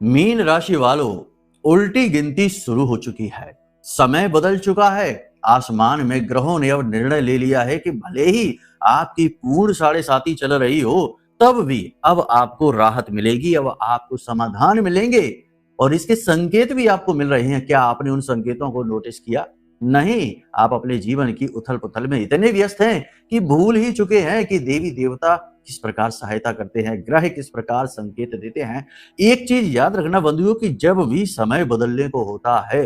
Mean राशि वालों, उल्टी गिनती शुरू हो चुकी है। समय बदल चुका है। आसमान में ग्रहों ने अब निर्णय ले लिया है कि भले ही आपकी पूर्ण साढ़े साती चल रही हो, तब भी अब आपको राहत मिलेगी, अब आपको समाधान मिलेंगे। और इसके संकेत भी आपको मिल रहे हैं। क्या आपने उन संकेतों को नोटिस किया? नहीं, आप अपने जीवन की उथल पुथल में इतने व्यस्त हैं कि भूल ही चुके हैं कि देवी देवता किस प्रकार सहायता करते हैं, ग्रह किस प्रकार संकेत देते हैं। एक चीज याद रखना बंधुओं कि जब भी समय बदलने को होता है,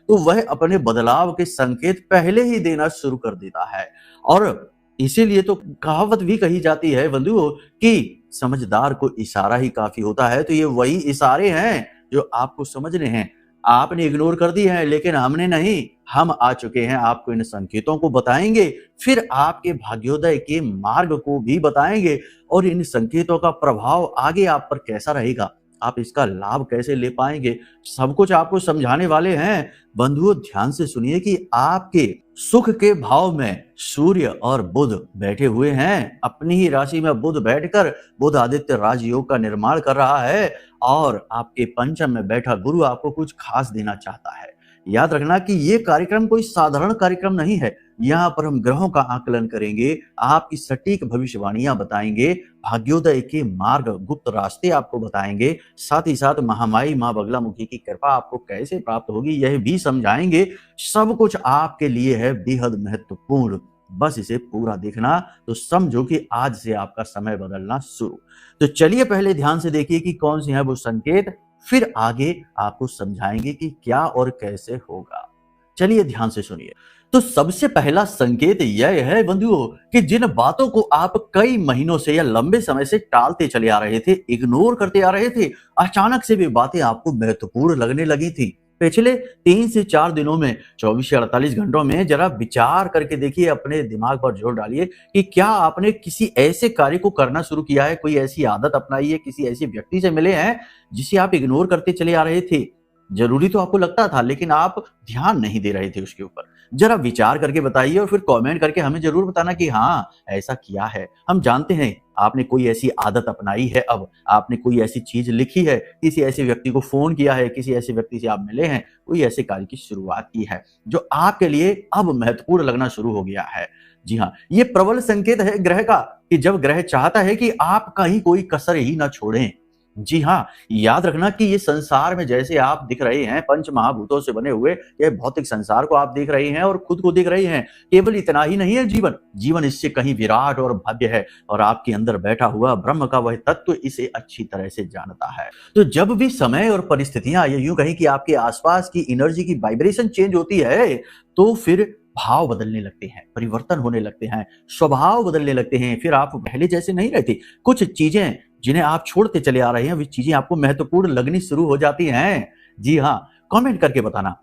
तो वह अपने बदलाव के संकेत पहले ही देना शुरू कर देता है। और इसीलिए तो कहावत भी कही जाती है बंधुओं कि समझदार को इशारा ही काफी होता है। तो ये वही इशारे हैं जो आपको समझने हैं। आपने इग्नोर कर दी है, लेकिन हमने नहीं। हम आ चुके हैं, आपको इन संकेतों को बताएंगे, फिर आपके भाग्योदय के मार्ग को भी बताएंगे और इन संकेतों का प्रभाव आगे आप पर कैसा रहेगा, आप इसका लाभ कैसे ले पाएंगे, सब कुछ आपको समझाने वाले हैं। बंधुओं, ध्यान से सुनिए कि आपके सुख के भाव में सूर्य और बुध बैठे हुए हैं। अपनी ही राशि में बुध बैठकर बुध आदित्य राजयोग का निर्माण कर रहा है और आपके पंचम में बैठा गुरु आपको कुछ खास देना चाहता है। याद रखना कि ये कार्यक्रम कोई साधारण कार्यक्रम नहीं है। यहाँ पर हम ग्रहों का आकलन करेंगे, आपकी सटीक भविष्यवाणियां बताएंगे, भाग्योदय के मार्ग गुप्त रास्ते आपको बताएंगे, साथ ही साथ महामाई मां बगलामुखी की कृपा आपको कैसे प्राप्त होगी यह भी समझाएंगे। सब कुछ आपके लिए है बेहद महत्वपूर्ण। बस इसे पूरा देखना तो समझो कि आज से आपका समय बदलना शुरू। तो चलिए पहले ध्यान से देखिए कि कौन से हैं वो संकेत, फिर आगे आपको समझाएंगे कि क्या और कैसे होगा। चलिए ध्यान से सुनिए। तो सबसे पहला संकेत यह है बंधुओं कि जिन बातों को आप कई महीनों से या लंबे समय से टालते चले आ रहे थे, इग्नोर करते आ रहे थे, अचानक से वे बातें आपको महत्वपूर्ण लगने लगी थी। पिछले 3 से 4 दिनों में, 24 से 48 घंटों में जरा विचार करके देखिए, अपने दिमाग पर जोर डालिए कि क्या आपने किसी ऐसे कार्य को करना शुरू किया है, कोई ऐसी आदत अपनाई है, किसी ऐसे व्यक्ति से मिले हैं जिसे आप इग्नोर करते चले आ रहे थे। जरूरी तो आपको लगता था, लेकिन आप ध्यान नहीं दे रहे थे उसके ऊपर। जरा विचार करके बताइए और फिर कमेंट करके हमें जरूर बताना कि हाँ, ऐसा किया है। हम जानते हैं आपने कोई ऐसी आदत अपनाई है, अब आपने कोई ऐसी चीज लिखी है, किसी ऐसे व्यक्ति को फोन किया है, किसी ऐसे व्यक्ति से आप मिले हैं, कोई ऐसे कार्य की शुरुआत की है जो आपके लिए अब महत्वपूर्ण लगना शुरू हो गया है। जी हाँ, ये प्रबल संकेत है ग्रह का कि जब ग्रह चाहता है कि आप कहीं कोई कसर ही ना छोड़ें। जी हाँ, याद रखना कि ये संसार में जैसे आप दिख रहे हैं पंच महाभूतों से बने हुए, ये भौतिक संसार को आप देख रहे हैं और खुद को देख रहे हैं। केवल इतना ही नहीं है जीवन, जीवन इससे कहीं विराट और भव्य है और आपके अंदर बैठा हुआ ब्रह्म का वह तत्व इसे अच्छी तरह से जानता है। तो जब भी समय और परिस्थितियां, या यूं कहीं कि आपके आसपास की एनर्जी की वाइब्रेशन चेंज होती है, तो फिर भाव बदलने लगते हैं, परिवर्तन होने लगते हैं, स्वभाव बदलने लगते हैं। फिर आप पहले जैसे नहीं रहते। कुछ चीजें जिन्हें आप छोड़ते चले आ रहे हैं, वे चीजें आपको महत्वपूर्ण लगनी शुरू हो जाती हैं। जी हाँ, कमेंट करके बताना।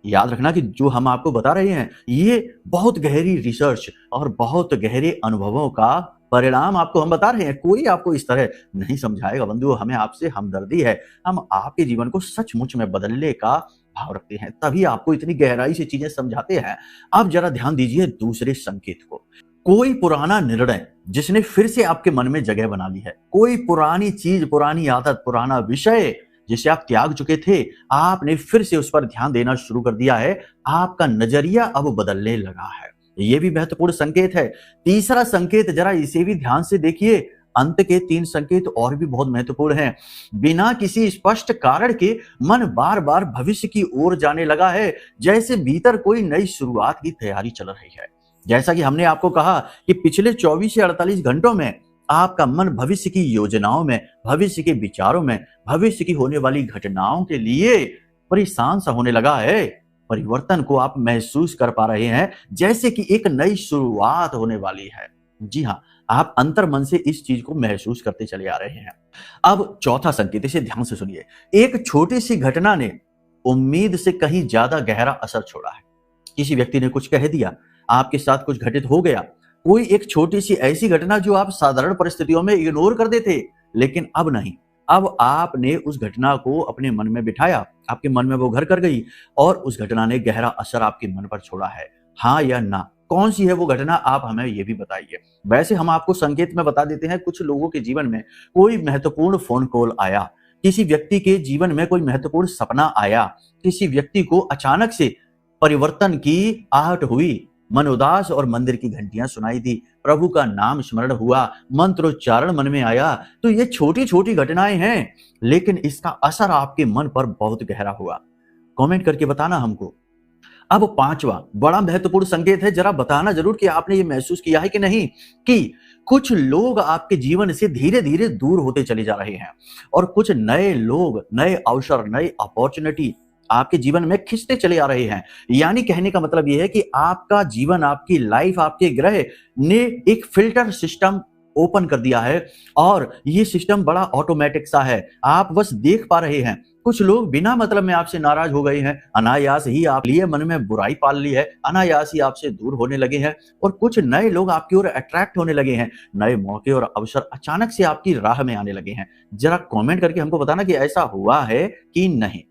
याद रखना कि जो हम आपको बता रहे हैं, ये बहुत गहरी रिसर्च और बहुत गहरे अनुभवों का परिणाम आपको हम बता रहे हैं। कोई आपको इस तरह नहीं समझाएगा बंधु, हमें आपसे हमदर्दी है। हम आपके जीवन को सचमुच में बदलने का भाव रखते हैं, तभी आपको इतनी गहराई से चीजें समझाते हैं। अब जरा ध्यान दीजिए दूसरे संकेत को। कोई पुराना निर्णय जिसने फिर से आपके मन में जगह बना ली है, कोई पुरानी चीज, पुरानी आदत, पुराना विषय जिसे आप त्याग चुके थे, आपने फिर से उस पर ध्यान देना शुरू कर दिया है। आपका नजरिया अब बदलने लगा है। यह भी महत्वपूर्ण संकेत है। तीसरा संकेत, जरा इसे भी ध्यान से देखिए। अंत के 3 संकेत और भी बहुत महत्वपूर्ण हैं। बिना किसी स्पष्ट कारण के मन बार बार भविष्य की ओर जाने लगा है, जैसे भीतर कोई नई शुरुआत की तैयारी चल रही है। जैसा कि हमने आपको कहा कि पिछले 24 से 48 घंटों में आपका मन भविष्य की योजनाओं में, भविष्य के विचारों में, भविष्य की होने वाली घटनाओं के लिए परेशान सा होने लगा है। परिवर्तन को आप महसूस कर पा रहे हैं, जैसे कि एक नई शुरुआत होने वाली है। जी हाँ, आप अंतर मन से इस चीज को महसूस करते चले आ रहे हैं। अब चौथा संकेत, इसे ध्यान से सुनिए। एक छोटी सी घटना ने उम्मीद से कहीं ज्यादा गहरा असर छोड़ा है। किसी व्यक्ति ने कुछ कह दिया, आपके साथ कुछ घटित हो गया, कोई एक छोटी सी ऐसी घटना जो आप साधारण परिस्थितियों में इग्नोर कर देते, लेकिन अब नहीं। अब आपने उस घटना को अपने मन में बिठाया, आपके मन में वो घर कर गई और उस घटना ने गहरा असर आपके मन पर छोड़ा है। हाँ या ना, कौन सी है वो घटना, आप हमें ये भी बताइए। वैसे हम आपको संकेत में बता देते हैं, कुछ लोगों के जीवन में कोई महत्वपूर्ण फोन कॉल आया, किसी व्यक्ति के जीवन में कोई महत्वपूर्ण सपना आया, किसी व्यक्ति को अचानक से परिवर्तन की आहट हुई, मन उदास और मंदिर की घंटियां सुनाई दी, प्रभु का नाम स्मरण हुआ, मंत्रोच्चारण मन में आया, तो ये छोटी छोटी घटनाएं हैं, लेकिन इसका असर आपके मन पर बहुत गहरा हुआ। कमेंट करके बताना हमको। अब पांचवा बड़ा महत्वपूर्ण संकेत है, जरा बताना जरूर कि आपने ये महसूस किया है कि नहीं कि कुछ लोग आपके जीवन से धीरे धीरे दूर होते चले जा रहे हैं और कुछ नए लोग, नए अवसर, नए अपॉर्चुनिटी आपके जीवन में खिंचते चले आ रहे हैं। यानी कहने का मतलब यह है कि आपका जीवन, आपकी लाइफ, आपके ग्रह ने एक फिल्टर सिस्टम ओपन कर दिया है और ये सिस्टम बड़ा ऑटोमेटिक सा है, आप बस देख पा रहे हैं। कुछ लोग बिना मतलब में आपसे नाराज हो गए हैं, अनायास ही आप लिए मन में बुराई पाल ली है, अनायास ही आपसे दूर होने लगे हैं और कुछ नए लोग आपकी ओर अट्रैक्ट होने लगे हैं, नए मौके और अवसर अचानक से आपकी राह में आने लगे हैं। जरा कमेंट करके हमको बताना कि ऐसा हुआ है कि नहीं।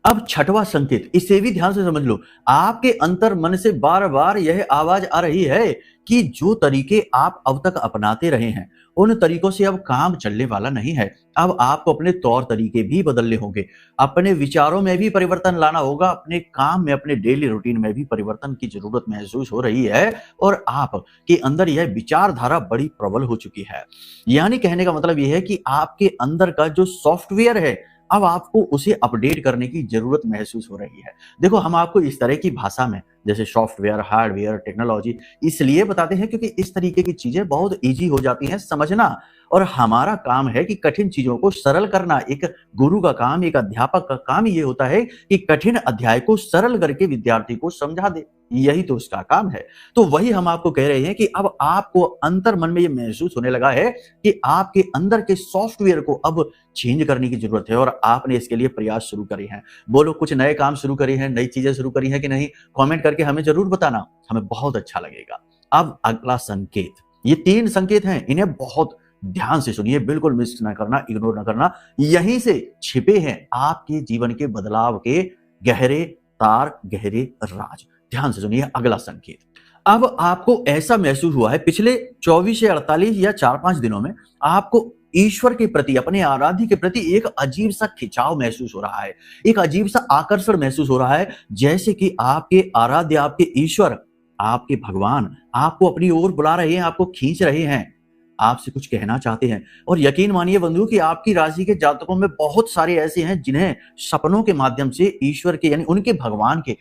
अब छठवां संकेत, इसे भी ध्यान से समझ लो। आपके अंतर मन से बार बार यह आवाज आ रही है कि जो तरीके आप अब तक अपनाते रहे हैं उन तरीकों से अब काम चलने वाला नहीं है। अब आपको अपने तौर तरीके भी बदलने होंगे, अपने विचारों में भी परिवर्तन लाना होगा, अपने काम में, अपने डेली रूटीन में भी परिवर्तन की जरूरत महसूस हो रही है और आप के अंदर यह विचारधारा बड़ी प्रबल हो चुकी है। यानी कहने का मतलब यह है कि आपके अंदर का जो सॉफ्टवेयर है अब आपको उसे अपडेट करने की जरूरत महसूस हो रही है। देखो, हम आपको इस तरह की भाषा में, जैसे सॉफ्टवेयर, हार्डवेयर, टेक्नोलॉजी, इसलिए बताते हैं क्योंकि इस तरीके की चीजें बहुत इजी हो जाती हैं समझना और हमारा काम है कि कठिन चीजों को सरल करना। एक गुरु का काम, एक अध्यापक का काम ये होता है कि कठिन अध्याय को सरल करके विद्यार्थी को समझा दे, यही तो उसका काम है। तो वही हम आपको कह रहे हैं कि अब आपको अंतर मन में ये महसूस होने लगा है कि आपके अंदर के सॉफ्टवेयर को अब चेंज करने की जरूरत है और आपने इसके लिए प्रयास शुरू करे हैं। बोलो, कुछ नए काम शुरू करे हैं, नई चीजें शुरू करी हैं कि नहीं? कमेंट करके हमें जरूर बताना, हमें बहुत अच्छा लगेगा। अब अगला संकेत, ये 3 संकेत हैं, इन्हें बहुत ध्यान से सुनिए, बिल्कुल मिस ना करना, इग्नोर ना करना। यहीं से छिपे हैं आपके जीवन के बदलाव के गहरे तार, गहरे राज। ध्यान से सुनिए अगला संकेत। अब आपको ऐसा महसूस हुआ है पिछले 24 से 48 या 4-5 दिनों में आपको ईश्वर के प्रति, अपने आराध्य के प्रति एक अजीब सा खिंचाव महसूस हो रहा है, एक अजीब सा आकर्षण महसूस हो रहा है, जैसे कि आपके आराध्य, आपके ईश्वर, आपके भगवान आपको अपनी ओर बुला रहे हैं, आपको खींच रहे हैं, आपसे कुछ कहना चाहते हैं। और यकीन मानिए बंधु कि आपकी राशि के जातकों में बहुत सारे ऐसे हैं जिन्हें सपनों के माध्यम से ईश्वर के, यानी उनके भगवान के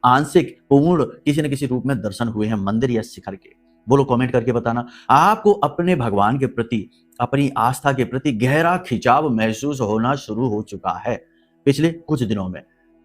आंशिक, पूर्ण किसी न किसी रूप में दर्शन हुए हैं, मंदिर या शिखर के। बोलो, कमेंट करके बताना। आपको अपने भगवान के प्रति, अपनी आस्था के प्रति गहरा खिंचाव महसूस होना शुरू हो चुका है पिछले कुछ दिनों में।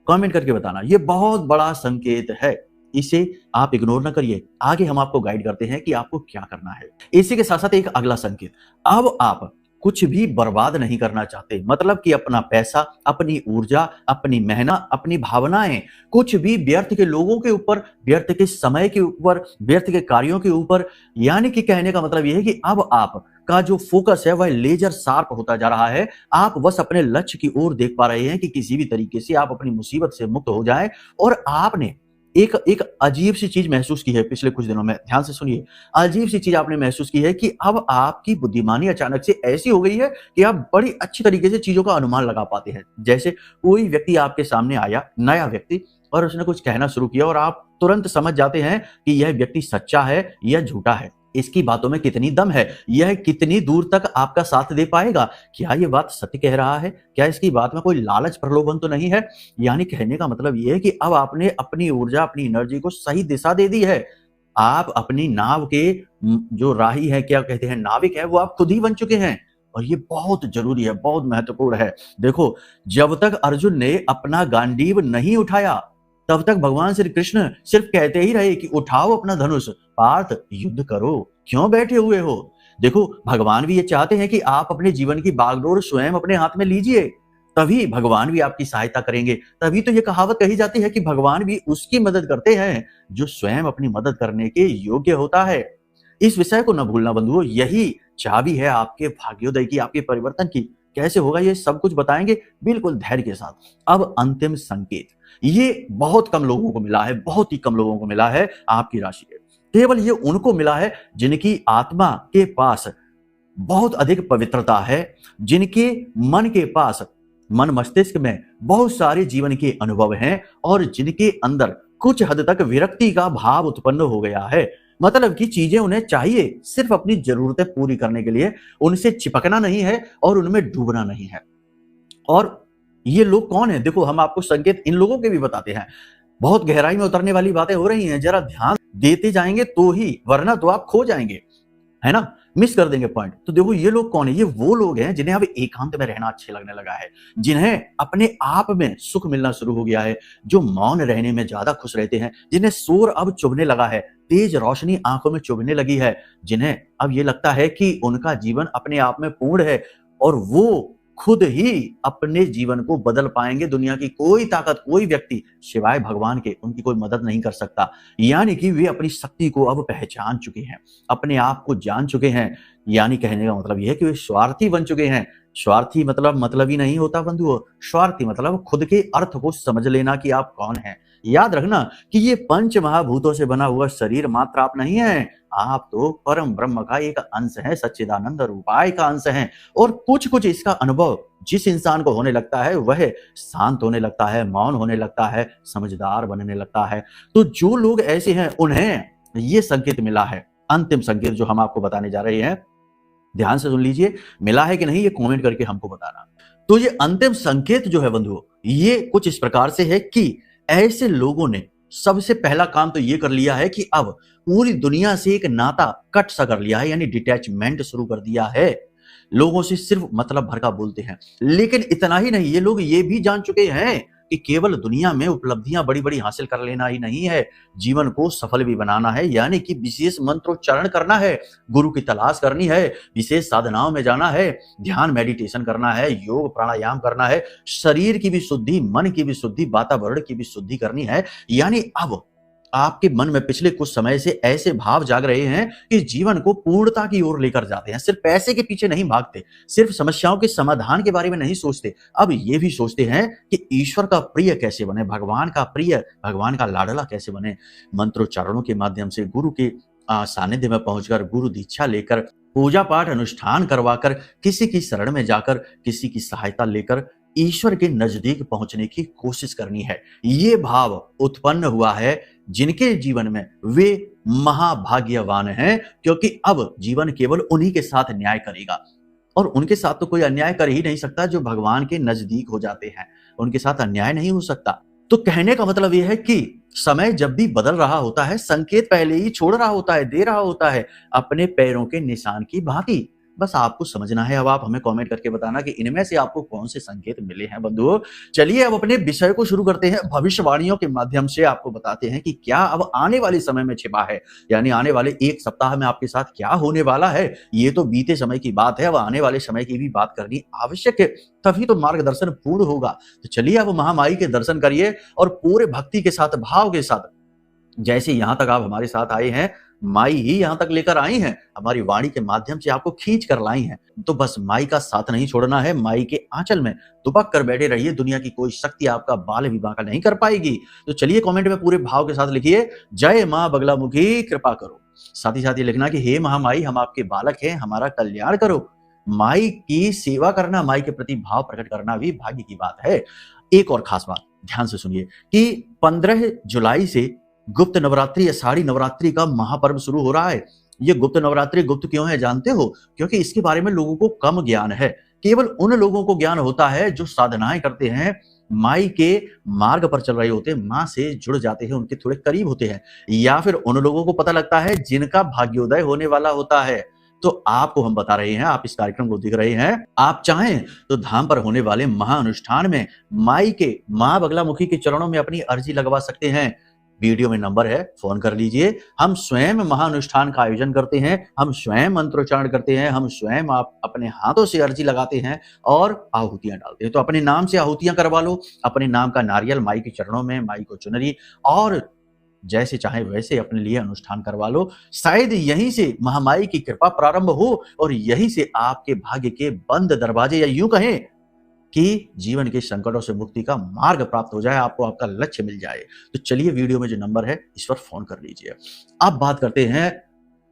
कमेंट करके बताना, ये बहुत बड़ा संकेत है, इसे आप इग्नोर ना करिए। आगे हम आपको गाइड करते हैं कि आपको क्या करना है। इसी के साथ साथ एक अगला संकेत, अब आप कुछ भी बर्बाद नहीं करना चाहते, मतलब कि अपना पैसा, अपनी ऊर्जा, अपनी मेहनत, अपनी भावनाएं, कुछ भी व्यर्थ के लोगों के ऊपर, व्यर्थ के समय के ऊपर, व्यर्थ के कार्यों के ऊपर। यानी कि कहने का मतलब यह है कि अब आप का जो फोकस है वह लेजर शार्प होता जा रहा है। आप बस अपने लक्ष्य की ओर देख पा रहे हैं कि किसी भी तरीके से आप अपनी मुसीबत से मुक्त हो जाएं। और आपने एक अजीब सी चीज महसूस की है पिछले कुछ दिनों में, ध्यान से सुनिए। अजीब सी चीज आपने महसूस की है कि अब आपकी बुद्धिमानी अचानक से ऐसी हो गई है कि आप बड़ी अच्छी तरीके से चीजों का अनुमान लगा पाते हैं। जैसे कोई व्यक्ति आपके सामने आया, नया व्यक्ति, और उसने कुछ कहना शुरू किया और आप तुरंत समझ जाते हैं कि यह व्यक्ति सच्चा है या झूठा है, इसकी बातों में कितनी दम है, यह कितनी दूर तक आपका साथ दे पाएगा, क्या यह बात सत्य कह रहा है, क्या इसकी बात में कोई लालच प्रलोभन तो नहीं है। यानी कहने का मतलब यह है कि अब आपने अपनी ऊर्जा, अपनी एनर्जी को सही दिशा दे दी है। आप अपनी नाव के जो राही है, क्या कहते हैं, नाविक है, वो आप खुद ही बन चुके हैं। और ये बहुत जरूरी है, बहुत महत्वपूर्ण है। देखो, जब तक अर्जुन ने अपना गांडीव नहीं उठाया तब तक भगवान श्री कृष्ण सिर्फ कहते ही रहे कि उठाओ अपना धनुष, पार्थ युद्ध करो, क्यों बैठे हुए हो। देखो, भगवान भी ये चाहते हैं कि आप अपने जीवन की बागडोर स्वयं अपने हाथ में लीजिए, तभी भगवान भी आपकी सहायता करेंगे। तभी तो ये कहावत कही जाती है कि भगवान भी उसकी मदद करते हैं जो स्वयं अपनी मदद करने के योग्य होता है। इस विषय को न भूलना बंधुओं, यही चाबी है आपके भाग्योदय की, आपके परिवर्तन की। कैसे होगा ये सब कुछ बताएंगे बिल्कुल धैर्य के साथ। अब अंतिम संकेत, ये बहुत कम लोगों को मिला है, बहुत ही कम लोगों को मिला है आपकी राशि के। केवल ये उनको मिला है जिनकी आत्मा के पास बहुत अधिक पवित्रता है, जिनके मन के पास, मन मस्तिष्क में बहुत सारे जीवन के अनुभव हैं और जिनके अंदर कुछ हद तक विरक्ति का भाव उत्पन्न हो गया है। मतलब कि चीजें उन्हें चाहिए सिर्फ अपनी जरूरतें पूरी करने के लिए, उनसे चिपकना नहीं है और उनमें डूबना नहीं है। और ये लोग कौन है? देखो, हम आपको संकेत इन लोगों के भी बताते हैं। बहुत गहराई में उतरने वाली बातें हो रही हैं, जरा ध्यान देते जाएंगे तो ही, वरना तो आप खो जाएंगे, है ना, मिस कर देंगे पॉइंट। तो देखो ये लोग कौन है? ये वो लोग हैं जिन्हें अब एकांत में रहना अच्छे लगने लगा है, जिन्हें अपने आप में सुख मिलना शुरू हो गया है, जो मौन रहने में ज्यादा खुश रहते हैं, जिन्हें शोर अब चुभने लगा है, तेज रोशनी आंखों में चुभने लगी है, जिन्हें अब ये लगता है कि उनका जीवन अपने आप में पूर्ण है और वो खुद ही अपने जीवन को बदल पाएंगे। दुनिया की कोई ताकत, कोई व्यक्ति सिवाय भगवान के उनकी कोई मदद नहीं कर सकता। यानी कि वे अपनी शक्ति को अब पहचान चुके हैं, अपने आप को जान चुके हैं। यानी कहने का मतलब यह है कि वे स्वार्थी बन चुके हैं। स्वार्थी मतलब ही नहीं होता बंधुओं। स्वार्थी मतलब खुद के अर्थ को समझ लेना कि आप कौन हैं। याद रखना कि ये पंच महाभूतों से बना हुआ शरीर मात्र आप नहीं है, आप तो परम ब्रह्म का एक अंश है, सच्चिदानंद रूपाय का अंश है। और कुछ कुछ इसका अनुभव जिस इंसान को होने लगता है वह शांत होने लगता है, मौन होने लगता है, समझदार बनने लगता है। तो जो लोग ऐसे हैं उन्हें ये संकेत मिला है, अंतिम संकेत जो हम आपको बताने जा रहे हैं, ध्यान से सुन लीजिए। मिला है कि नहीं ये कमेंट करके हमको बताना। तो ये अंतिम संकेत जो है बंधुओं, ये कुछ इस प्रकार से है कि ऐसे लोगों ने सबसे पहला काम तो ये कर लिया है कि अब पूरी दुनिया से एक नाता कट सा कर लिया है, यानी डिटैचमेंट शुरू कर दिया है। लोगों से सिर्फ मतलब भर का बोलते हैं। लेकिन इतना ही नहीं, ये लोग ये भी जान चुके हैं कि केवल दुनिया में उपलब्धियां बड़ी बड़ी हासिल कर लेना ही नहीं है, जीवन को सफल भी बनाना है। यानी कि विशेष मंत्रोच्चारण करना है, गुरु की तलाश करनी है, विशेष साधनाओं में जाना है, ध्यान मेडिटेशन करना है, योग प्राणायाम करना है, शरीर की भी शुद्धि, मन की भी शुद्धि, वातावरण की भी शुद्धि करनी है। यानी अब आपके मन में पिछले कुछ समय से ऐसे भाव जाग रहे हैं कि जीवन को पूर्णता की ओर लेकर जाते हैं। सिर्फ पैसे के पीछे नहीं भागते, सिर्फ समस्याओं के समाधान के बारे में नहीं सोचते, अब ये भी सोचते हैं कि ईश्वर का प्रिय कैसे बने, भगवान का प्रिय, भगवान का लाडला कैसे बने। मंत्रोच्चारणों के माध्यम से गुरु के सानिध्य में पहुंचकर, गुरु दीक्षा लेकर, पूजा पाठ अनुष्ठान करवाकर, किसी की शरण में जाकर, किसी की सहायता लेकर ईश्वर के नजदीक पहुंचने की कोशिश करनी है। ये भाव उत्पन्न हुआ है जिनके जीवन में वे महाभाग्यवान हैं, क्योंकि अब जीवन केवल उन्हीं के साथ न्याय करेगा और उनके साथ तो कोई अन्याय कर ही नहीं सकता। जो भगवान के नजदीक हो जाते हैं उनके साथ अन्याय नहीं हो सकता। तो कहने का मतलब यह है कि समय जब भी बदल रहा होता है, संकेत पहले ही छोड़ रहा होता है, दे रहा होता है, अपने पैरों के निशान की भांति। बस आपको समझना है। अब आप हमें कमेंट करके बताना कि इनमें से आपको कौन से संकेत मिले हैं बंधुओं। चलिए अब अपने विषय को शुरू करते हैं। भविष्यवाणियों के माध्यम से आपको बताते हैं कि क्या अब आने वाले समय में छिपा है, यानी आने वाले एक सप्ताह में आपके साथ क्या होने वाला है। ये तो बीते समय की बात है, अब आने वाले समय की भी बात करनी आवश्यक है, तभी तो मार्गदर्शन पूर्ण होगा। तो चलिए अब महामाई के दर्शन करिए और पूरे भक्ति के साथ, भाव के साथ, जैसे यहां तक आप हमारे साथ आए हैं, माई ही यहां तक लेकर आई हैं, हमारी वाणी के माध्यम से आपको खींच कर लाई हैं। तो बस माई का साथ नहीं छोड़ना है, माई के आंचल में दुबक कर बैठे रहिए। दुनिया की कोई शक्ति आपका बाल विवाह का नहीं कर पाएगी। तो चलिए कमेंट में पूरे भाव के साथ लिखिए, जय मां बगलामुखी कृपा करो। साथ ही साथ ये लिखना कि हे महामाई, हम आपके बालक हैं, हमारा कल्याण करो। माई की सेवा करना, माई के प्रति भाव प्रकट करना भी भाग्य की बात है। एक और खास बात ध्यान से सुनिए कि 15 जुलाई से गुप्त नवरात्रि, आषाढ़ी नवरात्रि का महापर्व शुरू हो रहा है। ये गुप्त नवरात्रि गुप्त क्यों है जानते हो? क्योंकि इसके बारे में लोगों को कम ज्ञान है। केवल उन लोगों को ज्ञान होता है जो साधनाएं करते हैं, माई के मार्ग पर चल रहे होते हैं, माँ से जुड़ जाते हैं, उनके थोड़े करीब होते हैं। या फिर उन लोगों को पता लगता है जिनका भाग्योदय होने वाला होता है। तो आपको हम बता रहे हैं, आप इस कार्यक्रम को देख रहे हैं, आप चाहें तो धाम पर होने वाले महाअनुष्ठान में माई के, मां बगलामुखी के चरणों में अपनी अर्जी लगवा सकते हैं। वीडियो में नंबर है, फोन कर लीजिए। हम स्वयं महाअनुष्ठान का आयोजन करते हैं, हम स्वयं मंत्रोच्चारण करते हैं, हम स्वयं आप अपने हाथों से अर्जी लगाते हैं और आहुतियां डालते हैं। तो अपने नाम से आहुतियां करवा लो, अपने नाम का नारियल माई के चरणों में, माई को चुनरी, और जैसे चाहे वैसे अपने लिए अनुष्ठान करवा लो। शायद यहीं से महामाई की कृपा प्रारंभ हो और यहीं से आपके भाग्य के बंद दरवाजे, या यूं कहें कि जीवन के संकटों से मुक्ति का मार्ग प्राप्त हो जाए, आपको आपका लक्ष्य मिल जाए। तो चलिए वीडियो में जो नंबर है इस पर फोन कर लीजिए। अब बात करते हैं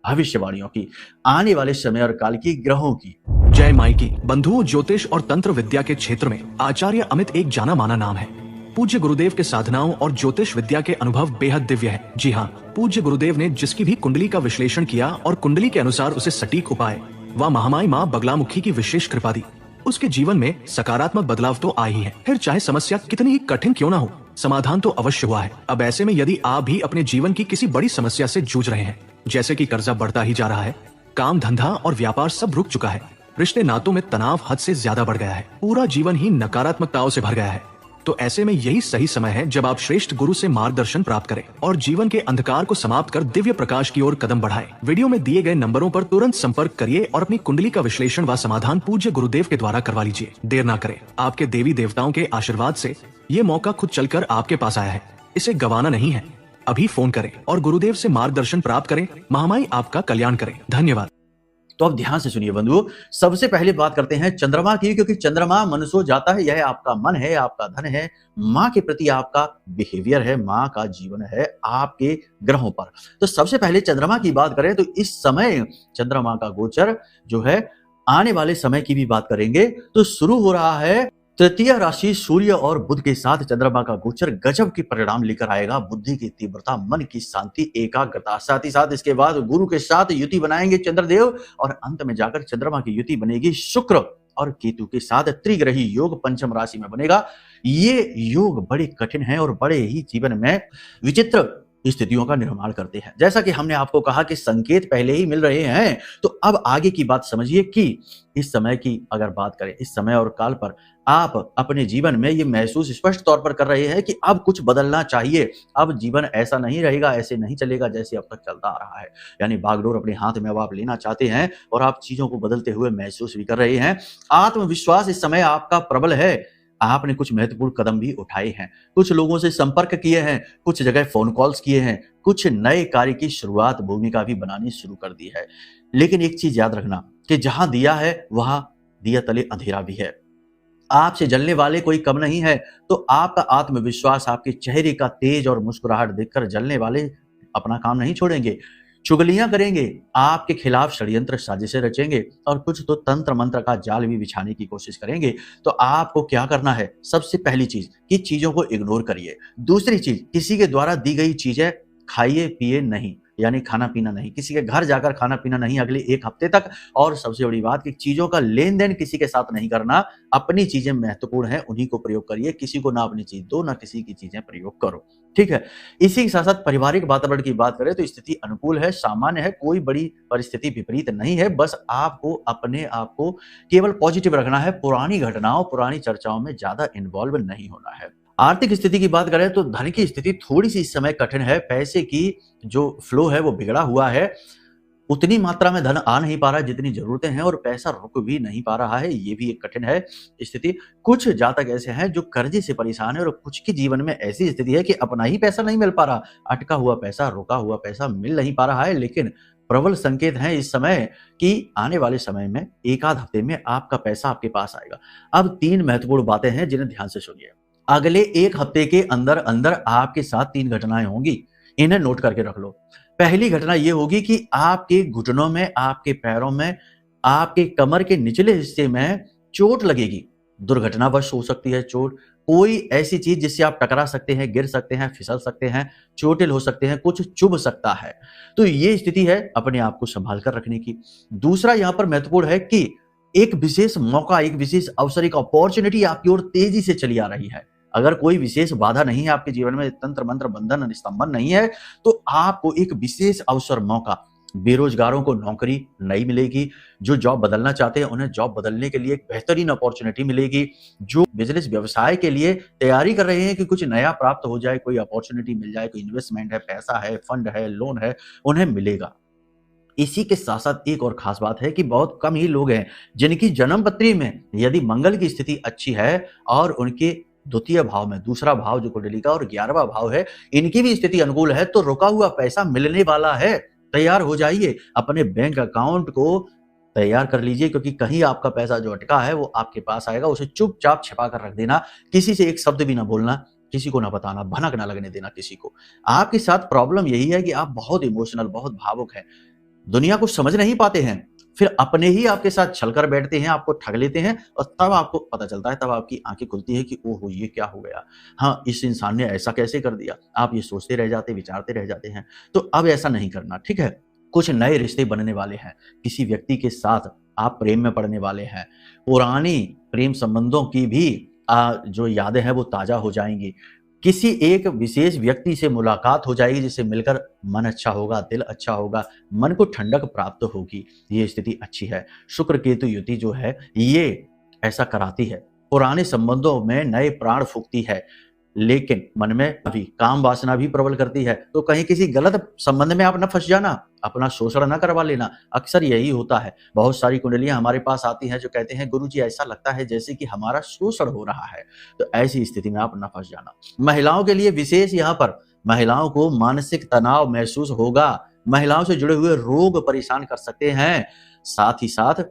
भविष्यवाणियों की, आने वाले समय और काल की, ग्रहों की। जय माइकी बंधुओं, ज्योतिष और तंत्र विद्या के क्षेत्र में आचार्य अमित एक जाना माना नाम है। पूज्य गुरुदेव के साधनाओं और ज्योतिष विद्या के अनुभव बेहद दिव्य है। जी हाँ, पूज्य गुरुदेव ने जिसकी भी कुंडली का विश्लेषण किया और कुंडली के अनुसार उसे सटीक उपाय व महामाई माँ बगलामुखी की विशेष कृपा दी, उसके जीवन में सकारात्मक बदलाव तो आए ही है। फिर चाहे समस्या कितनी ही कठिन क्यों ना हो, समाधान तो अवश्य हुआ है। अब ऐसे में यदि आप भी अपने जीवन की किसी बड़ी समस्या से जूझ रहे हैं, जैसे कि कर्जा बढ़ता ही जा रहा है, काम धंधा और व्यापार सब रुक चुका है, रिश्ते नातों में तनाव हद से ज्यादा बढ़ गया है, पूरा जीवन ही नकारात्मकताओं से भर गया है, तो ऐसे में यही सही समय है जब आप श्रेष्ठ गुरु से मार्गदर्शन प्राप्त करें और जीवन के अंधकार को समाप्त कर दिव्य प्रकाश की ओर कदम बढ़ाएं। वीडियो में दिए गए नंबरों पर तुरंत संपर्क करिए और अपनी कुंडली का विश्लेषण व समाधान पूज्य गुरुदेव के द्वारा करवा लीजिए। देर ना करें, आपके देवी देवताओं के आशीर्वाद से ये मौका खुद चलकर आपके पास आया है, इसे गंवाना नहीं है। अभी फोन करें और गुरुदेव से मार्गदर्शन प्राप्त करें। महामाई आपका कल्याण करें। धन्यवाद। तो अब ध्यान से सुनिए बंधुओं, सबसे पहले बात करते हैं चंद्रमा की, क्योंकि चंद्रमा मनसो जाता है, यह आपका मन है, आपका धन है, माँ के प्रति आपका बिहेवियर है, माँ का जीवन है आपके ग्रहों पर। तो सबसे पहले चंद्रमा की बात करें तो इस समय चंद्रमा का गोचर जो है, आने वाले समय की भी बात करेंगे तो शुरू हो रहा है तृतीय राशि सूर्य और बुध के साथ चंद्रमा का गोचर गजब के परिणाम लेकर आएगा। बुद्धि की तीव्रता, मन की शांति, एकाग्रता, साथ ही साथ इसके बाद गुरु के साथ युति बनाएंगे चंद्रदेव और अंत में जाकर चंद्रमा की युति बनेगी शुक्र और केतु के साथ। त्रिग्रही योग पंचम राशि में बनेगा। ये योग बड़े कठिन है और बड़े ही जीवन में विचित्र स्थितियों का निर्माण करते हैं। जैसा कि हमने आपको कहा कि संकेत पहले ही मिल रहे हैं, तो अब आगे की बात समझिए कि इस समय की अगर बात करें, इस समय और काल पर आप अपने जीवन में ये महसूस स्पष्ट तौर पर कर रहे हैं कि अब कुछ बदलना चाहिए। अब जीवन ऐसा नहीं रहेगा, ऐसे नहीं चलेगा जैसे अब तक चलता आ रहा है। यानी बागडोर अपने हाथ में अब आप लेना चाहते हैं और आप चीजों को बदलते हुए महसूस भी कर रहे हैं। आत्मविश्वास इस समय आपका प्रबल है। आपने कुछ महत्वपूर्ण कदम भी उठाए हैं, कुछ लोगों से संपर्क किए हैं, कुछ जगह फोन कॉल्स किए हैं, कुछ नए कार्य की शुरुआत, भूमिका भी बनानी शुरू कर दी है। लेकिन एक चीज याद रखना कि जहां दिया है वहां दिया तले अंधेरा भी है। आपसे जलने वाले कोई कम नहीं है, तो आपका आत्मविश्वास, आपके चेहरे का तेज और मुस्कुराहट देखकर जलने वाले अपना काम नहीं छोड़ेंगे, चुगलियां करेंगे, आपके खिलाफ षड्यंत्र साजिशें रचेंगे और कुछ तो तंत्र मंत्र का जाल भी बिछाने की कोशिश करेंगे। तो आपको क्या करना है? सबसे पहली चीज कि चीजों को इग्नोर करिए। दूसरी चीज, किसी के द्वारा दी गई चीजें खाइए पिए नहीं, यानी खाना पीना नहीं, किसी के घर जाकर खाना पीना नहीं अगले 1 हफ्ते तक। और सबसे बड़ी बात कि चीजों का लेन देन किसी के साथ नहीं करना। अपनी चीजें महत्वपूर्ण है, उन्हीं को प्रयोग करिए। किसी को ना अपनी चीज दो, ना किसी की चीजें प्रयोग करो, ठीक है। इसी के साथ साथ पारिवारिक वातावरण की बात करें तो स्थिति अनुकूल है, सामान्य है, कोई बड़ी परिस्थिति विपरीत नहीं है। बस आपको अपने आप को केवल पॉजिटिव रखना है, पुरानी घटनाओं, पुरानी चर्चाओं में ज्यादा इन्वॉल्व नहीं होना है। आर्थिक स्थिति की बात करें तो धन की स्थिति थोड़ी सी इस समय कठिन है। पैसे की जो फ्लो है वो बिगड़ा हुआ है, उतनी मात्रा में धन आ नहीं पा रहा है जितनी जरूरतें हैं और पैसा रुक भी नहीं पा रहा है, ये भी एक कठिन है स्थिति। कुछ जातक ऐसे हैं जो कर्जे से परेशान है और कुछ के जीवन में ऐसी स्थिति है कि अपना ही पैसा नहीं मिल पा रहा, अटका हुआ पैसा, रुका हुआ पैसा मिल नहीं पा रहा है। लेकिन प्रबल संकेत हैं इस समय कि आने वाले समय में 1 आध हफ्ते में आपका पैसा आपके पास आएगा। अब 3 महत्वपूर्ण बातें हैं जिन्हें ध्यान से सुनिए। अगले 1 हफ्ते के अंदर अंदर आपके साथ 3 घटनाएं होंगी, इन्हें नोट करके रख लो। पहली घटना यह होगी कि आपके घुटनों में, आपके पैरों में, आपके कमर के निचले हिस्से में चोट लगेगी। दुर्घटनावश हो सकती है चोट, कोई ऐसी चीज जिससे आप टकरा सकते हैं, गिर सकते हैं, फिसल सकते हैं, चोटिल हो सकते हैं, कुछ चुभ सकता है। तो ये स्थिति है अपने आप को संभाल कर रखने की। दूसरा यहां पर महत्वपूर्ण है कि एक विशेष मौका, एक विशेष अवसर, एक अपॉर्चुनिटी आपकी ओर तेजी से चली आ रही है। अगर कोई विशेष बाधा नहीं है आपके जीवन में, तंत्र मंत्र बंधन निस्तंभन नहीं है, तो आपको एक विशेष अवसर, मौका, बेरोजगारों को नौकरी नई मिलेगी, जो जॉब बदलना चाहते हैं उन्हें जॉब बदलने के लिए एक बेहतरीन अपॉर्चुनिटी मिलेगी, जो बिजनेस व्यवसाय के लिए तैयारी कर रहे हैं कि कुछ नया प्राप्त हो जाए, कोई अपॉर्चुनिटी मिल जाए, कोई इन्वेस्टमेंट है, पैसा है, फंड है, लोन है, उन्हें मिलेगा। इसी के साथ साथ एक और खास बात है कि बहुत कम ही लोग हैं जिनकी जन्म पत्री में यदि मंगल की स्थिति अच्छी है और उनके द्वितीय भाव में, दूसरा भाव जो कुंडली का और 11वां भाव है, इनकी भी स्थिति अनुकूल है, तो रुका हुआ पैसा मिलने वाला है। तैयार हो जाइए, अपने बैंक अकाउंट को तैयार कर लीजिए, क्योंकि कहीं आपका पैसा जो अटका है वो आपके पास आएगा। उसे चुपचाप छिपा कर रख देना, किसी से एक शब्द भी ना बोलना, किसी को ना बताना, भनक ना लगने देना किसी को। आपके साथ प्रॉब्लम यही है कि आप बहुत इमोशनल, बहुत भावुक हैं। दुनिया को समझ नहीं पाते हैं, फिर अपने ही आपके साथ छल कर बैठते हैं, आपको ठग लेते हैं और तब आपको पता चलता है, तब आपकी आंखें खुलती है कि ओहो ये क्या हो गया, हाँ इस इंसान ने ऐसा कैसे कर दिया। आप ये सोचते रह जाते, विचारते रह जाते हैं। तो अब ऐसा नहीं करना, ठीक है। कुछ नए रिश्ते बनने वाले हैं, किसी व्यक्ति के साथ आप प्रेम में पड़ने वाले हैं, पुरानी प्रेम संबंधों की भी जो यादें हैं वो ताजा हो जाएंगी। किसी एक विशेष व्यक्ति से मुलाकात हो जाएगी जिससे मिलकर मन अच्छा होगा, दिल अच्छा होगा, मन को ठंडक प्राप्त होगी। ये स्थिति अच्छी है। शुक्र केतु युति जो है ये ऐसा कराती है, पुराने संबंधों में नए प्राण फूंकती है, लेकिन मन में अभी काम वासना भी प्रबल करती है। तो कहीं किसी गलत संबंध में आप न फंस जाना, अपना शोषण न करवा लेना। अक्सर यही होता है। बहुत सारी कुंडलियां हमारे पास आती हैं जो कहते हैं गुरुजी ऐसा लगता है जैसे कि हमारा शोषण हो रहा है। तो ऐसी स्थिति में आप न फंस जाना। महिलाओं के लिए विशेष यहाँ पर महिलाओं को मानसिक तनाव महसूस होगा, महिलाओं से जुड़े हुए रोग परेशान कर सकते हैं। साथ ही साथ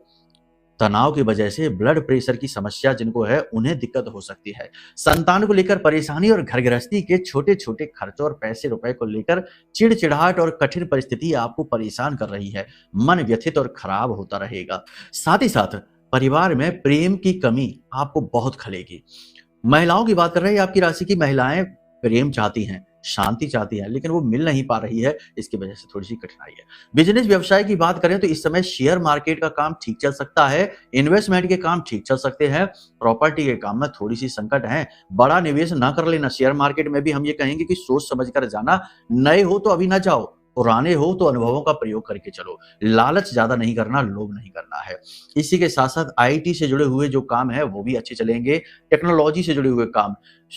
तनाव की वजह से ब्लड प्रेशर की समस्या जिनको है उन्हें दिक्कत हो सकती है। संतान को लेकर परेशानी और घर गृहस्थी के छोटे छोटे खर्चों और पैसे रुपए को लेकर चिड़चिड़ाहट और कठिन परिस्थिति आपको परेशान कर रही है। मन व्यथित और खराब होता रहेगा। साथ ही साथ परिवार में प्रेम की कमी आपको बहुत खलेगी। महिलाओं की बात कर रहे हैं, आपकी राशि की महिलाएं प्रेम चाहती हैं, शांति चाहती है, लेकिन वो मिल नहीं पा रही है, इसकी वजह से थोड़ी सी कठिनाई है। बिजनेस व्यवसाय की बात करें तो इस समय शेयर मार्केट का काम ठीक चल सकता है, इन्वेस्टमेंट के काम ठीक चल सकते हैं, प्रॉपर्टी के काम में थोड़ी सी संकट है। बड़ा निवेश ना कर लेना। शेयर मार्केट में भी हम ये कहेंगे कि सोच समझ कर जाना। नए हो तो अभी ना जाओ, पुराने हो तो अनुभवों का प्रयोग करके चलो। लालच ज्यादा नहीं करना, लोभ नहीं करना है। इसी के साथ साथ आईटी से जुड़े हुए जो काम है वो भी अच्छे चलेंगे। टेक्नोलॉजी से जुड़े हुए काम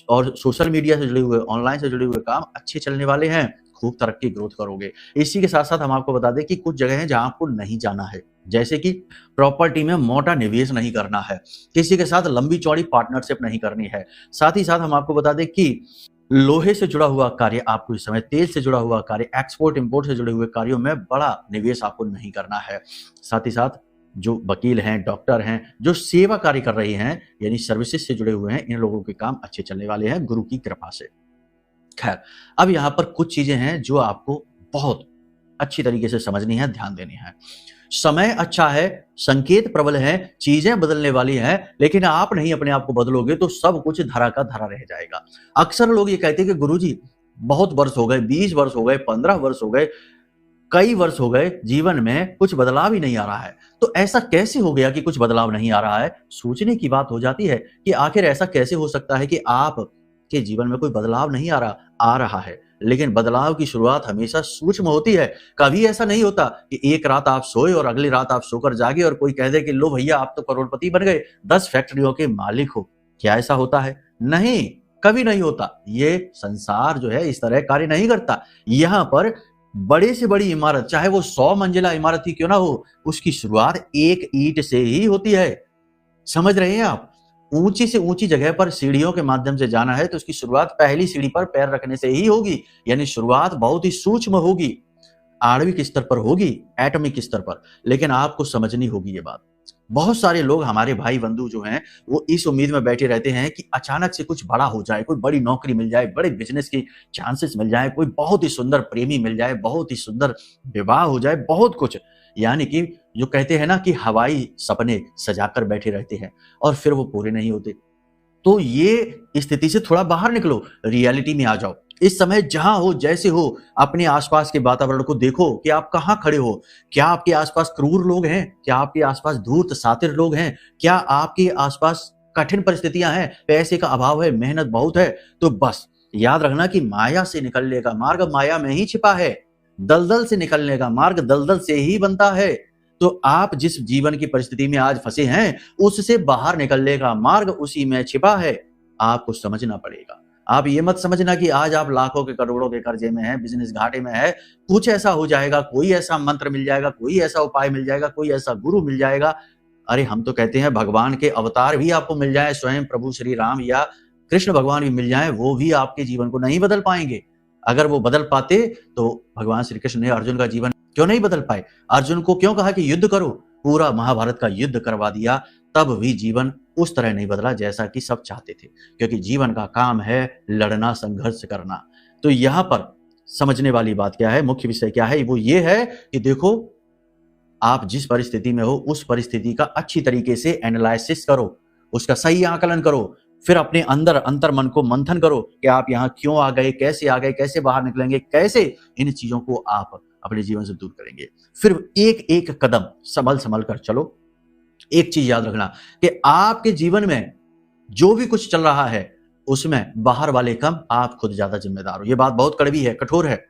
और सोशल मीडिया से जुड़े हुए, ऑनलाइन से जुड़े हुए काम अच्छे चलने वाले हैं। खूब तरक्की, ग्रोथ करोगे। इसी के साथ साथ हम आपको बता दें कि कुछ जगह है जहां आपको नहीं जाना है, जैसे कि प्रॉपर्टी में मोटा निवेश नहीं करना है, किसी के साथ लंबी चौड़ी पार्टनरशिप नहीं करनी है। साथ ही साथ हम आपको बता दें कि लोहे से जुड़ा हुआ कार्य आपको इस समय, तेल से जुड़ा हुआ कार्य, एक्सपोर्ट इंपोर्ट से जुड़े हुए कार्यों में बड़ा निवेश आपको नहीं करना है। साथ ही साथ जो वकील हैं, डॉक्टर हैं, जो सेवा कार्य कर रहे हैं यानी सर्विसेज से जुड़े हुए हैं, इन लोगों के काम अच्छे चलने वाले हैं गुरु की कृपा से। खैर, अब यहाँ पर कुछ चीजें हैं जो आपको बहुत अच्छी तरीके से समझनी है, ध्यान देनी है। समय अच्छा है, संकेत प्रबल है, चीजें बदलने वाली हैं, लेकिन आप नहीं अपने आप को बदलोगे तो सब कुछ धरा का धरा रह जाएगा। अक्सर लोग ये कहते हैं कि गुरुजी बहुत वर्ष हो गए, 20 वर्ष हो गए, 15 वर्ष हो गए, कई वर्ष हो गए, जीवन में कुछ बदलाव ही नहीं आ रहा है। तो ऐसा कैसे हो गया कि कुछ बदलाव नहीं आ रहा है? सोचने की बात हो जाती है कि आखिर ऐसा कैसे हो सकता है कि आप के जीवन में कोई बदलाव नहीं आ रहा है। लेकिन बदलाव की शुरुआत हमेशा सूक्ष्म होती है। कभी ऐसा नहीं होता कि एक रात आप सोए और अगली रात आप सोकर जागे और कोई कह दे कि लो भैया आप तो करोड़पति बन गए, 10 फैक्ट्रियों के मालिक हो। क्या ऐसा होता है? नहीं, कभी नहीं होता। ये संसार जो है इस तरह कार्य नहीं करता। यहाँ पर बड़े से बड़ी इमारत, चाहे वो 100 मंजिला इमारत ही क्यों ना हो, उसकी शुरुआत एक ईंट से ही होती है। समझ रहे हैं आप? ऊंची से ऊंची जगह पर सीढ़ियों के माध्यम से जाना है तो उसकी शुरुआत पहली सीढ़ी पर पैर रखने से ही होगी। यानी शुरुआत बहुत ही सूक्ष्म होगी, आणविक स्तर पर होगी, एटॉमिक स्तर पर। लेकिन आपको समझनी होगी ये बात। बहुत सारे लोग, हमारे भाई बंधु जो हैं, वो इस उम्मीद में बैठे रहते हैं कि अचानक से कुछ बड़ा हो जाए, कोई बड़ी नौकरी मिल जाए, बड़े बिजनेस की चांसेस मिल जाए, कोई बहुत ही सुंदर प्रेमी मिल जाए, बहुत ही सुंदर विवाह हो जाए, बहुत कुछ। यानी कि जो कहते हैं ना कि हवाई सपने सजाकर बैठे रहते हैं और फिर वो पूरे नहीं होते। तो ये स्थिति से थोड़ा बाहर निकलो, रियलिटी में आ जाओ। इस समय जहां हो, जैसे हो, अपने आसपास के वातावरण को देखो कि आप कहां खड़े हो। क्या आपके आसपास क्रूर लोग हैं? क्या आपके आसपास धूर्त सातिर लोग हैं? क्या आपके आसपास कठिन परिस्थितियां हैं, पैसे का अभाव है, मेहनत बहुत है? तो बस याद रखना कि माया से निकलने का मार्ग माया में ही छिपा है। दलदल से निकलने का मार्ग दलदल से ही बनता है। तो आप जिस जीवन की परिस्थिति में आज फंसे हैं, उससे बाहर निकलने का मार्ग उसी में छिपा है। आपको समझना पड़ेगा। आप ये मत समझना कि आज आप लाखों के करोड़ों के कर्जे में हैं, बिजनेस घाटे में है, कुछ ऐसा हो जाएगा, कोई ऐसा मंत्र मिल जाएगा, कोई ऐसा उपाय मिल जाएगा, कोई ऐसा गुरु मिल जाएगा। अरे हम तो कहते हैं भगवान के अवतार भी आपको मिल जाए, स्वयं प्रभु श्री राम या कृष्ण भगवान भी मिल जाए, वो भी आपके जीवन को नहीं बदल पाएंगे। अगर वो बदल पाते तो भगवान श्री कृष्ण ने अर्जुन का जीवन क्यों नहीं बदल पाए? अर्जुन को क्यों कहा कि युद्ध करो? पूरा महाभारत का युद्ध करवा दिया, तब भी जीवन उस तरह नहीं बदला जैसा कि सब चाहते थे। क्योंकि जीवन का काम है लड़ना, संघर्ष करना। तो यहाँ पर समझने वाली बात क्या है, मुख्य विषय क्या है, वो ये है कि देखो आप जिस परिस्थिति में हो उस परिस्थिति का अच्छी तरीके से एनालिसिस करो, उसका सही आकलन करो, फिर अपने अंदर अंतर मन को मंथन करो कि आप यहाँ क्यों आ गए, कैसे बाहर निकलेंगे, कैसे इन चीजों को आप अपने जीवन से दूर करेंगे। फिर एक एक कदम संभल कर चलो। एक चीज याद रखना कि आपके जीवन में जो भी कुछ चल रहा है उसमें बाहर वाले कम, आप खुद ज्यादा जिम्मेदार हो। ये बात बहुत कड़वी है, कठोर है।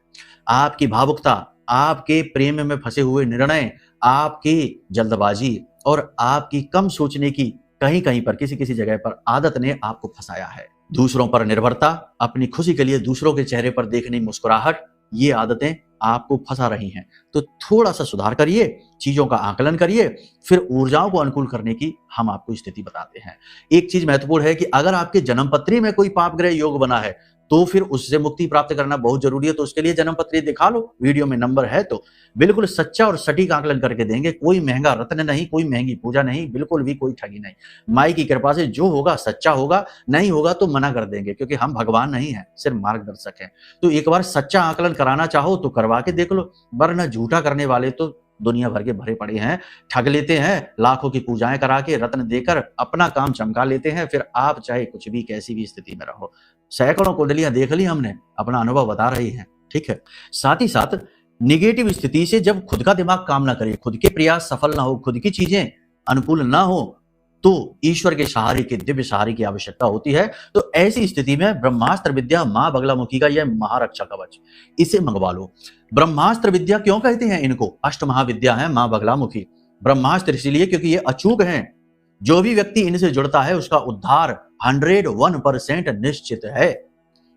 आपकी भावुकता, आपके प्रेम में फंसे हुए निर्णय, आपकी जल्दबाजी और आपकी कम सोचने की कहीं कहीं पर किसी किसी जगह पर आदत ने आपको फंसाया है। दूसरों पर निर्भरता, अपनी खुशी के लिए दूसरों के चेहरे पर देखने मुस्कुराहट, ये आदतें आपको फंसा रही हैं। तो थोड़ा सा सुधार करिए, चीजों का आकलन करिए, फिर ऊर्जाओं को अनुकूल करने की हम आपको स्थिति बताते हैं। एक चीज महत्वपूर्ण है कि अगर आपके जन्म पत्री में कोई पाप ग्रह योग बना है तो फिर उससे मुक्ति प्राप्त करना बहुत जरूरी है। तो उसके लिए जन्म पत्री दिखा लो, वीडियो में नंबर है। तो बिल्कुल सच्चा और सटीक आकलन करके देंगे। कोई महंगा रत्न नहीं, कोई महंगी पूजा नहीं, बिल्कुल भी कोई ठगी नहीं। माई की कृपा से जो होगा सच्चा होगा, नहीं होगा तो मना कर देंगे, क्योंकि हम भगवान नहीं हैं, सिर्फ मार्गदर्शक हैं। तो एक बार सच्चा आकलन कराना चाहो तो करवा के देख लो, वरना झूठा करने वाले तो दुनिया भर के भरे पड़े हैं। ठग लेते हैं, लाखों की पूजाएं करा के रत्न देकर अपना काम चमका लेते हैं। फिर आप चाहे कुछ भी कैसी भी स्थिति में रहो, सैकड़ों कुंडलियां देख ली हमने, अपना अनुभव बता रही हैं। ठीक है। साथ ही साथ निगेटिव स्थिति से जब खुद का दिमाग काम ना करे, खुद के प्रयास सफल ना हो, खुद की चीजें अनुकूल ना हो, तो ईश्वर के सहारे के दिव्य सहारे की आवश्यकता होती है। तो ऐसी स्थिति में ब्रह्मास्त्र विद्या मां बगलामुखी का यह महारक्षा कवच, इसे मंगवा लो। ब्रह्मास्त्र विद्या क्यों कहते हैं इनको? अष्ट महाविद्या है मां बगलामुखी। ब्रह्मास्त्र इसलिए क्योंकि ये अचूक हैं। जो भी व्यक्ति इनसे जुड़ता है उसका उद्धार 101% निश्चित है।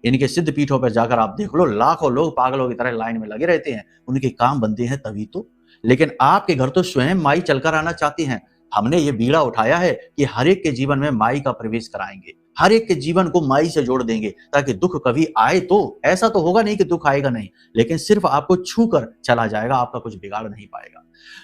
इनके सिद्ध पीठों पर जाकर आप देख लो, लाखों लोग पागलों की तरह लाइन में लगे रहते हैं, उनके काम बनते हैं तभी तो। लेकिन आपके घर तो स्वयं माई चलकर आना चाहती हैं। हमने ये बीड़ा उठाया है कि हर एक के जीवन में माई का प्रवेश कराएंगे, हर एक के जीवन को माई से जोड़ देंगे, ताकि दुख कभी आए तो ऐसा तो होगा नहीं कि दुख आएगा नहीं, लेकिन सिर्फ आपको छू कर चला जाएगा, आपका कुछ बिगाड़ नहीं पाएगा।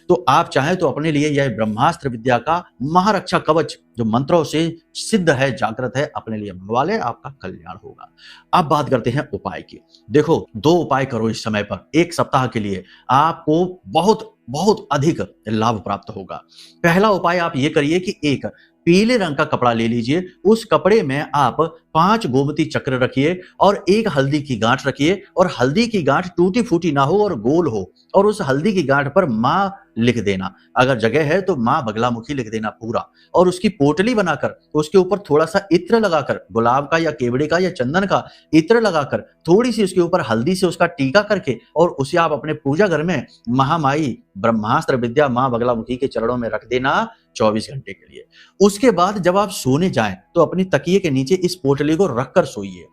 तो आप चाहें तो अपने लिए यह ब्रह्मास्त्र विद्या का महारक्षा कवच जो मंत्रों से सिद्ध है, जागृत है, अपने लिए मंगवा ले, आपका कल्याण होगा। अब बात करते हैं उपाय की। देखो, 2 उपाय करो इस समय पर, 1 सप्ताह के लिए आपको बहुत बहुत अधिक लाभ प्राप्त होगा। पहला उपाय आप ये करिए कि एक पीले रंग का कपड़ा ले लीजिए, उस कपड़े में आप 5 गोमती चक्र रखिए और 1 हल्दी की गांठ रखिए, और हल्दी की गांठ टूटी फूटी ना हो और गोल हो, और उस हल्दी की गांठ पर मां लिख देना, अगर जगह है तो मां बगलामुखी लिख देना पूरा, और उसकी पोटली बनाकर उसके ऊपर थोड़ा सा इत्र लगाकर, गुलाब का या केवड़े का या चंदन का इत्र लगाकर, थोड़ी सी उसके ऊपर हल्दी से उसका टीका करके, और उसे आप अपने पूजा घर में महामाई ब्रह्मास्त्र विद्या मां बगलामुखी के चरणों में रख देना 24 घंटे के लिए। उसके बाद जब आप सोने जाएं तो अपनी तकिए के नीचे इस पोटली को रखकर सोइए।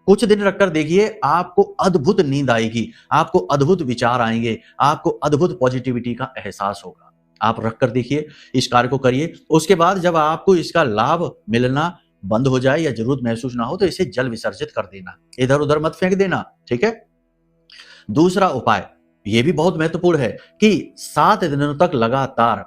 कुछ दिन रखकर देखिए, आपको अद्भुत नींद आएगी, आपको अद्भुत विचार आएंगे, आपको अद्भुत पॉजिटिविटी का एहसास होगा। आप रखकर देखिए, इस कार्य को करिए। उसके बाद जब आपको इसका लाभ मिलना बंद हो जाए या जरूरत महसूस ना हो तो इसे जल विसर्जित कर देना, इधर उधर मत फेंक देना। ठीक है। दूसरा उपाय यह भी बहुत महत्वपूर्ण है कि 7 दिनों तक लगातार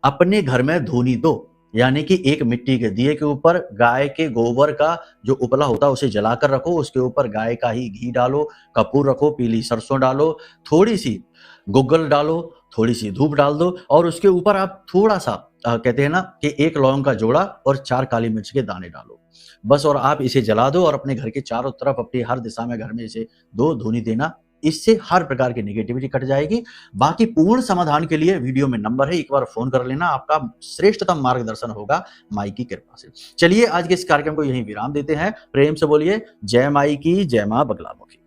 अपने घर में धूनी दो, यानी कि एक मिट्टी के दिए के ऊपर गाय के गोबर का जो उपला होता है उसे जलाकर रखो, उसके ऊपर गाय का ही घी डालो, कपूर रखो, पीली सरसों डालो, थोड़ी सी गुग्गल डालो, थोड़ी सी धूप डाल दो, और उसके ऊपर आप थोड़ा सा कहते हैं ना कि 1 लौंग का जोड़ा और 4 काली मिर्च के दाने डालो बस, और आप इसे जला दो और अपने घर के चारों तरफ, अपनी हर दिशा में घर में इसे 2 धूनी देना। इससे हर प्रकार की नेगेटिविटी कट जाएगी। बाकी पूर्ण समाधान के लिए वीडियो में नंबर है, एक बार फोन कर लेना, आपका श्रेष्ठतम मार्गदर्शन होगा माई की कृपा से। चलिए आज के इस कार्यक्रम को यहीं विराम देते हैं। प्रेम से बोलिए जय माई की, जय मां बगलामुखी।